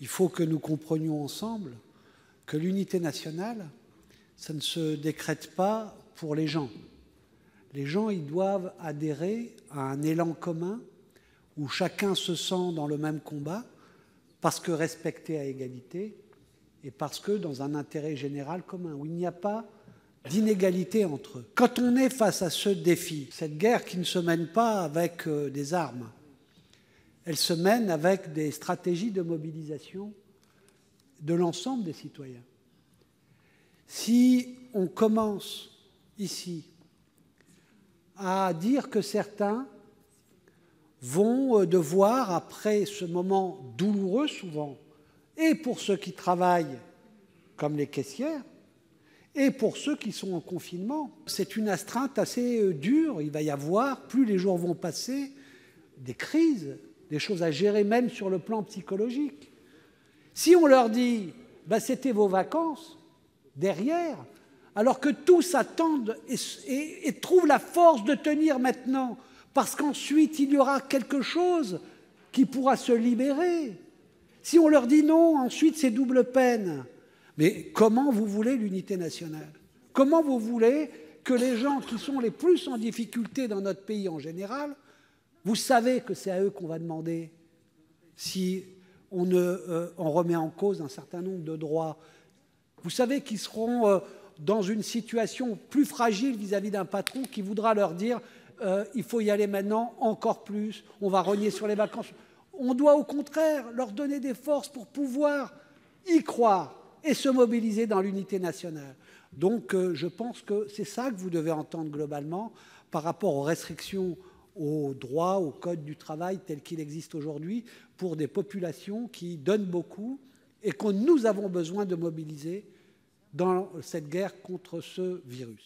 Il faut que nous comprenions ensemble que l'unité nationale, ça ne se décrète pas pour les gens. Les gens, ils doivent adhérer à un élan commun où chacun se sent dans le même combat parce que respecté à égalité et parce que dans un intérêt général commun, où il n'y a pas d'inégalité entre eux. Quand on est face à ce défi, cette guerre qui ne se mène pas avec des armes, elle se mène avec des stratégies de mobilisation de l'ensemble des citoyens. Si on commence ici à dire que certains vont devoir, après ce moment douloureux souvent, et pour ceux qui travaillent comme les caissières, et pour ceux qui sont en confinement, c'est une astreinte assez dure. Il va y avoir, plus les jours vont passer, des crises, des choses à gérer même sur le plan psychologique. Si on leur dit bah, « c'était vos vacances », derrière, alors que tous attendent et trouvent la force de tenir maintenant, parce qu'ensuite il y aura quelque chose qui pourra se libérer. Si on leur dit non, ensuite c'est double peine. Mais comment vous voulez l'unité nationale? Comment vous voulez que les gens qui sont les plus en difficulté dans notre pays en général, vous savez que c'est à eux qu'on va demander si on remet en cause un certain nombre de droits. Vous savez qu'ils seront dans une situation plus fragile vis-à-vis d'un patron qui voudra leur dire il faut y aller maintenant encore plus, on va rogner sur les vacances. On doit au contraire leur donner des forces pour pouvoir y croire et se mobiliser dans l'unité nationale. Donc je pense que c'est ça que vous devez entendre globalement par rapport aux restrictions aux droits, au code du travail tel qu'il existe aujourd'hui pour des populations qui donnent beaucoup et que nous avons besoin de mobiliser dans cette guerre contre ce virus.